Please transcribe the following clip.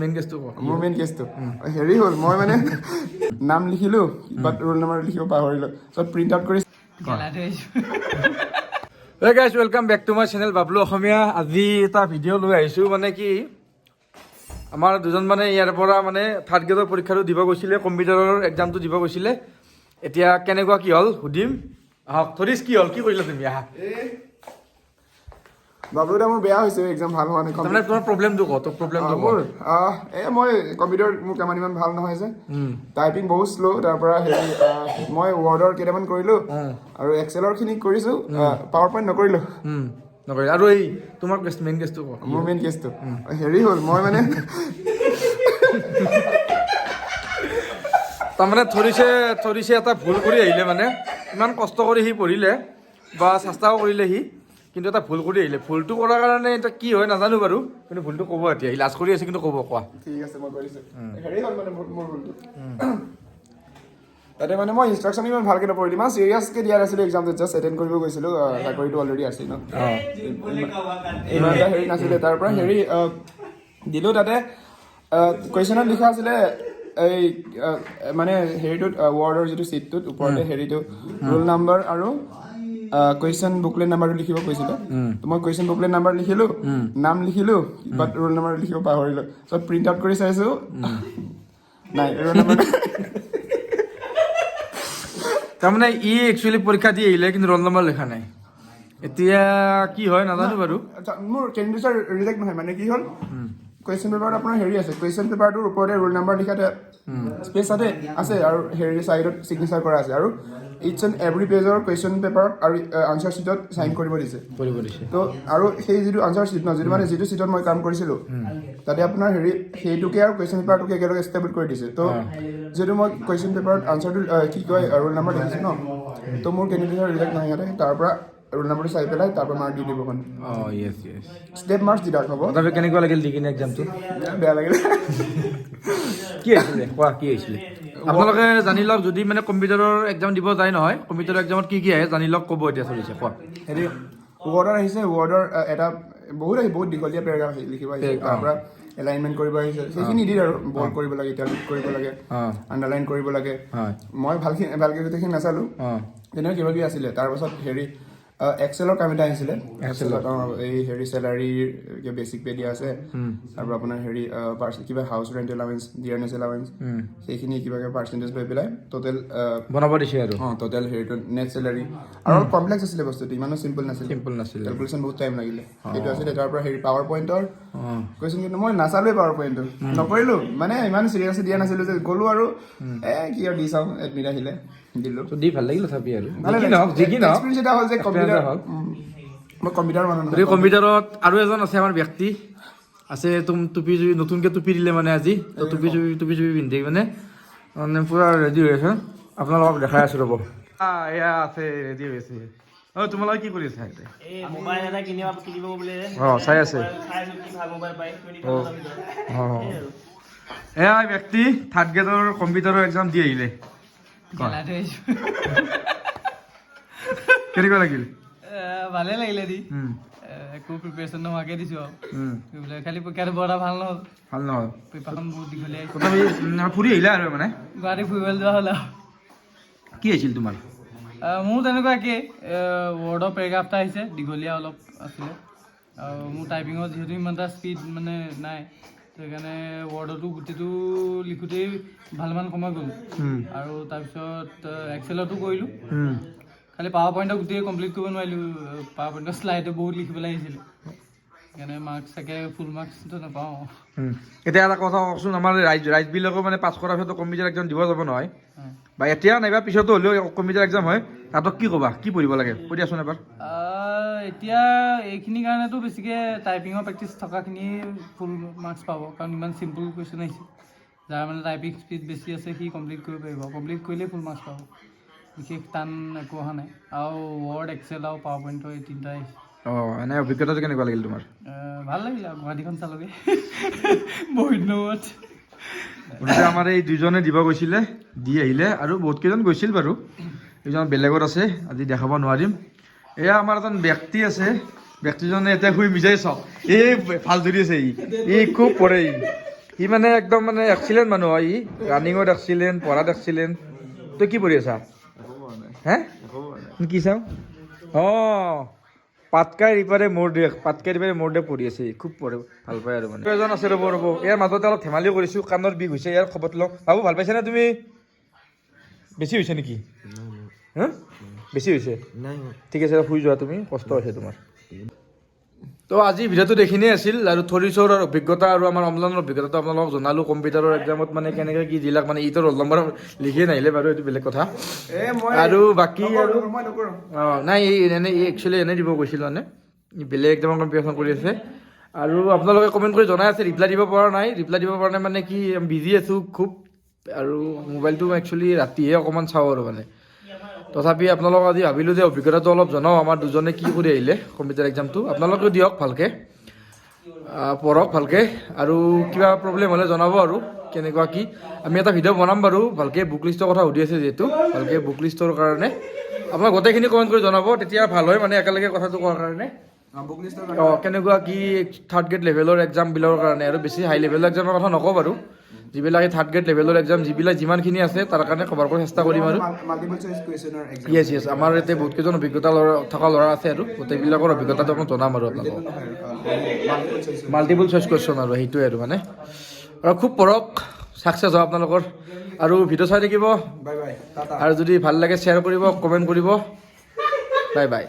Main কেছটো মোৰ main কেছটো হেৰি হ'ল মই মানে নাম লিখিলোঁ বাট ৰোল নাম্বাৰ লিখিব পাহৰিলোঁ চ' প্ৰিণ্ট আউট কৰি Hey guys, welcome back to my channel Bablu Asomiya. আজি এটা ভিডিঅ' লৈ আহিছোঁ মানে কি আমাৰ দুজন মানে ইয়াৰ পৰা মানে থাৰ্ড গ্ৰেডৰ পৰীক্ষাটো দিব গৈছিলে, কম্পিউটাৰৰ এক্সামটো দিব গৈছিলে। এতিয়া কেনেকুৱা কি হ'ল সুধিম, আহক। থৰিছ কি হ'ল, কি কৰিলা তুমি? আহা। বাবলুদা মোৰ বেয়া হৈছে এক্সাম ভাল হোৱা নাই তাৰমানে তোমাৰ প্ৰব্লেমটো কওঁ, তোৰ প্ৰব্লেমটো মোৰ মই কম্পিউটাৰ মোৰ কেইটামান ইমান ভাল নহয় যে টাইপিং বহুত শ্ল' তাৰ পৰা হেৰি মই ৱৰ্ডৰ কেইটামান কৰিলোঁ আৰু এক্সেলৰ খিনি কৰিছোঁ পাৱাৰ পইণ্ট নকৰিলোঁ নকৰি। আৰু এই তোমাৰ মেইন কেছটো কওঁ। মোৰ মেইন কেছটো হেৰি হ'ল মই মানে তাৰমানে থৰিছে এটা ভুল কৰি আহিলে, মানে ইমান কষ্ট কৰি সি পঢ়িলে বা চেষ্টাও কৰিলে সি, কিন্তু এটা ভুল কৰি আহিলে। ভুলটো কৰাৰ কাৰণে এতিয়া কি হয় নাজানো বাৰু, কিন্তু ভুলটো ক'ব এতিয়া। সি লাজ কৰি আছে কিন্তু ক'ব, কোৱা। ঠিক আছে মই কৰিছোঁ। হেৰি হ'ল মানে মোৰ ভুলটো তাতে মানে মই ইনষ্ট্ৰাকশ্যন ইমান ভালকৈ নপঢ়িলোঁ, ইমান চিৰিয়াছকৈ দিয়া নাছিলোঁ এক্সামটো। জাষ্ট এটেণ্ড কৰিব গৈছিলোঁ, চাকৰিটো অলৰেডি আছিল ন, ইমান এটা হেৰি নাছিলে। তাৰ পৰা হেৰি দিলোঁ, তাতে কুৱেশ্যনত লিখা আছিলে এই মানে হেৰিটোত ৱৰ্ডৰ যিটো ছিটটোত ওপৰতে হেৰিটো ৰোল নাম্বাৰ আৰু কুৱেশ্যন বুকলেট নাম্বাৰটো লিখিব কৈছিলে। তো মই কুৱেশ্যন বুকলেট নাম্বাৰ লিখিলোঁ, নাম লিখিলোঁ, বাট ৰোল নাম্বাৰ লিখিব পাহৰিলোঁ। চ' প্ৰিণ্ট আউট কৰি চাইছোঁ, নাই ৰোল নাম্বাৰ। তাৰমানে ই একচুৱেলি পৰীক্ষা দি আহিলে, কিন্তু ৰোল নম্বৰ লিখা নাই। এতিয়া কি হয় নাজানো বাৰু। মোৰ কেণ্ডিডেটৰ ৰিজেক্ট নহয়, মানে কি হ'ল কুৱেশ্যন পেপাৰত আপোনাৰ হেৰি আছে, কুৱেশ্যন পেপাৰটোৰ ওপৰতে ৰোল নাম্বাৰ লিখাতে স্পেচ আছে আৰু হেৰি ছাইডত ছিগনেচাৰ কৰা আছে, আৰু ইটছ এণ্ড এভৰি পেজৰ কুৱেশ্যন পেপাৰত আৰু আনচাৰ শ্বীটত চাইন কৰিব দিছে। তো আৰু সেই যিটো আনচাৰ শ্বীট ন, যিটো শ্বীটত মই কাম কৰিছিলোঁ, তাতে আপোনাৰ হেৰি সেইটোকে আৰু কুৱেশ্যন পেপাৰটোকে একেলগে ষ্টেবল কৰি দিছে। তো যিহেতু মই কুৱেশ্যন পেপাৰত আনচাৰটো কি কয় ৰোল নাম্বাৰ দেখিছোঁ ন, তো মোৰ কেণ্ডিডেটৰ ৰিজেক্ট নহয় ইয়াতে। তাৰ পৰা ৰোল নাম্বাৰটো চাই পেলাই তাৰ পৰা মাৰ্ক দি দিব মানে। ষ্টেপ মাৰ্কছ দি হ'ব। তথাপি কেনেকুৱা লাগিল দি কিনে এক্সামটো? বেয়া লাগিলে। কি আহিছিলে কোৱা, কি আহিছিলে? আপোনালোকে জানি লওক, যদি মানে কম্পিউটাৰৰ এক্সাম দিব যায় নহয়, কম্পিউটাৰৰ এক্সামত কি আহে জানি লওক, ক'ব এতিয়া চলিছে, কোৱা। হেৰি ৱৰ্ডৰ আহিছে, ৱৰ্ডৰ এটা বহুত দীঘলীয়া পেৰাগ্ৰাফ লিখিব আহিছে। তাৰ পৰা এলাইনমেণ্ট কৰিব আহিছে, সেইখিনি দি আৰু বল্ড কৰিব লাগে, ইটালিক কৰিব লাগে, আণ্ডাৰলাইন কৰিব লাগে। মই ভালকৈ গোটেইখিনি নাচালোঁ, তেনেকৈ কিবা কিবি আছিলে। তাৰপাছত হেৰি এক্সেলৰ কাম এটা আহিছিলে। এক্সেলত এই হেৰি চেলাৰীৰ বেচিক পে' দিয়া আছে, তাৰ পৰা আপোনাৰ হেৰি কিবা house rent allowance, dearness allowance, সেইখিনি কিবা পাৰ্চেণ্টেজ লৈ পেলাই টোটেল বনাব দিছে আৰু টোটেল হেৰিটো নেট চেলাৰী। আৰু অলপ কমপ্লেক্স আছিলে বস্তুটো, ইমানো চিম্পল নাছিলে। কেলকুলেশ্যন বহুত টাইম লাগিলে, সেইটো আছিলে। তাৰ পৰা হেৰি পাৱাৰ পইণ্টৰ কুৱেশ্যন, কিন্তু মই নাচালোৱে পাৱাৰ পইণ্টটো, নকৰিলোঁ মানে ইমান চিৰিয়াছলি দিয়া নাছিলোঁ যে, গ'লোঁ আৰু কি আৰু দি চাওঁ, এডমিট আহিলে দিলোঁ। দি ভাল লাগিল তথাপি আৰু এক্সপিৰিয়েঞ্চ এটা হ'ল যে কম্পিউটাৰ মই কম্পিউটাৰ মানুহ নহয়। কম্পিউটাৰত আৰু এজন আছে আমাৰ ব্যক্তি আছে, টুপি জুপি নতুনকৈ টুপি দিলে মানে আজি, তো টুপি জুপি পিন্ধি মানে পূৰা ৰেডি হৈ আছে। আপোনালোকক দেখাই আছোঁ ৰ'ব। এয়া আছে, ৰেডি হৈ আছে। তোমালোকে কি কৰি আছা? মোবাইল এটা কিনিব বোলে। চাই আছে। এয়া ব্যক্তি থাৰ্ড গ্ৰেডৰ কম্পিউটাৰৰ এক্সাম দি আহিলে। কেনেকুৱা লাগিল? ভালে লাগিলে দি, একো প্ৰিপেৰেশ্যন নোহোৱাকৈ দিছোঁ আৰু খালি পৰীক্ষাটো বৰ এটা ভাল নহ'ল। পেপাৰখন বহুত দীঘলীয়া আহিছে। তথাপি ফুৰি আহিলা আৰু মানে গুৱাহাটী ফুৰিবলৈ যোৱা হ'ল আৰু। কি আহিছিল তোমাৰ? মোৰ তেনেকুৱা একেই, ৱৰ্ডৰ পেৰাগ্ৰাফ এটা আহিছে, দীঘলীয়া অলপ আছিলে। আৰু মোৰ টাইপিঙত যিহেতু ইমান এটা স্পীড মানে নাই, সেইকাৰণে ৱৰ্ডতো গোটেইটো লিখোঁতেই ভালমান সময় গ'ল। আৰু তাৰপিছত এক্সেলতো কৰিলোঁ, খালি পাৱাৰ পইণ্টত গোটেই কমপ্লিট কৰিব নোৱাৰিলোঁ। পাৱাৰ পইণ্টৰ শ্লাইডো বহুত লিখিবলৈ আহিছিলে, সেইকাৰণে মাৰ্কছ চাগে ফুল মাৰ্কছটো নাপাওঁ। এতিয়া এটা কথা কওকচোন, আমাৰ ৰাইজবিলাকেও মানে পাছ কৰাৰ পিছতো কম্পিউটাৰ এক্সাম দিব যাব নহয়, বা এতিয়া নাইবা পিছতো হ'লেও কম্পিউটাৰ এক্সাম হয়, তাহাঁতক কি ক'বা, কি পঢ়িব লাগে কৈ দিয়াচোন এবাৰ। এতিয়া এইখিনিৰ কাৰণেতো বেছিকৈ টাইপিঙৰ প্ৰেক্টিচ থকাখিনি ফুল মাৰ্কছ পাব, কাৰণ ইমান চিম্পুল কুৱেশ্যন আহিছে। যাৰ মানে টাইপিং স্পীড বেছি আছে সি কমপ্লিট কৰিব পাৰিব, কমপ্লিট কৰিলেই ফুল মাৰ্কছ পাব। বিশেষ টান একো অহা নাই। আৰু ৱৰ্ড, এক্সেল আৰু পাৱাৰ পইণ্টৰ এই তিনিটাই আহিছে। এনে অভিজ্ঞতাটো কেনেকুৱা লাগিল তোমাৰ? ভাল লাগিলে আৰু গুৱাহাটীখন চালোগৈ বহুত দিনত। আমাৰ এই দুজনে দিব গৈছিলে, দি আহিলে, আৰু বহুত কেইজন গৈছিল বাৰু, এইজন বেলেগত আছে, আজি দেখাব নোৱাৰিম। এয়া আমাৰ এজন ব্যক্তি আছে, ব্যক্তিজনে এতিয়া শুই মিজাই চাওক, এই ভাল ধৰি আছে, ই খুব পঢ়ে, সি মানে একদম মানে এক্সিলেণ্ট মানুহ হয় ই ৰানিঙত এক্সিলেণ্ট পঢ়াত এক্সিলেণ্ট তই কি পঢ়ি আছা হে কি চাওঁ অঁ পাতকাই ৰিপাৰে মোৰ দে পঢ়ি আছে খুব পঢ়ে ভাল পায় আৰু মানে এজন আছে ৰ'ব ইয়াৰ মাজতে অলপ ধেমালিও কৰিছোঁ কাণৰ বিষ হৈছে ইয়াৰ খবৰ লওঁ বাবু ভাল পাইছানে তুমি বেছি হৈছে নেকি হা বেছি হৈছে ঠিক আছে শুই যোৱা তুমি কষ্ট হৈছে তোমাৰ তো আজি ভিডিঅ'টো দেখিনেই আছিল আৰু থৰিচৰ অভিজ্ঞতা আৰু আমাৰ অম্লানৰ অভিজ্ঞতাটো আপোনালোকক জনালোঁ কম্পিউটাৰৰ এক্সামত মানে কেনেকৈ কি দিলাক মানে ইটোৰ ৰোল নম্বৰ লিখিয়ে নাহিলে বাৰু এইটো বেলেগ কথা আৰু বাকী আৰু অঁ নাই এনেই একচুৱেলি এনেই দিব গৈছিলোঁ মানে বেলেগ এক্সামৰ কম্পিটিশ্যন কৰি আছে আৰু আপোনালোকে কমেণ্ট কৰি জনাই আছে ৰিপ্লাই দিব পৰা নাই মানে কি বিজি আছোঁ খুব আৰু মোবাইলটো একচুৱেলি ৰাতিহে অকণমান চাওঁ আৰু মানে তথাপি আপোনালোক আজি ভাবিলোঁ যে অভিজ্ঞতাটো অলপ জনাওঁ আমাৰ দুজনে কি কৰি আহিলে কম্পিউটাৰ এক্সামটো আপোনালোকেও দিয়ক ভালকৈ পঢ়ক ভালকৈ আৰু কিবা প্ৰব্লেম হ'লে জনাব আৰু কেনেকুৱা কি আমি এটা ভিডিঅ' বনাম বাৰু ভালকৈ বুক লিষ্টৰ কথা সুধি আছে যিহেতু ভালকৈ বুক লিষ্টৰ কাৰণে আপোনাক গোটেইখিনি কমেণ্ট কৰি জনাব তেতিয়া ভাল হয় মানে একেলগে কথাটো কোৱাৰ কাৰণে অঁ কেনেকুৱা কি থাৰ্ড গ্ৰেড লেভেলৰ এক্সামবিলাকৰ কাৰণে আৰু বেছি হাই লেভেলৰ এক্সামৰ কথা নকওঁ বাৰু যিবিলাক থাৰ্ড গ্ৰেড লেভেলৰ এক্সাম যিমানখিনি আছে তাৰ কাৰণে কভাৰ কৰাৰ চেষ্টা কৰিম আৰু য়েছ আমাৰ ইয়াতে বহুতকেইজন অভিজ্ঞতা থকা ল'ৰা আছে আৰু গোটেইবিলাকৰ অভিজ্ঞতাটো আপোনাক জনাম আৰু আপোনালোকক মাল্টিপল চইচ কুৱেশ্যন আৰু সেইটোৱে আৰু মানে আৰু খুব পঢ়ক ছাকচেছ হওক আপোনালোকৰ আৰু ভিডিঅ' চাই থাকিব আৰু যদি ভাল লাগে শ্বেয়াৰ কৰিব কমেণ্ট কৰিব বাই বাই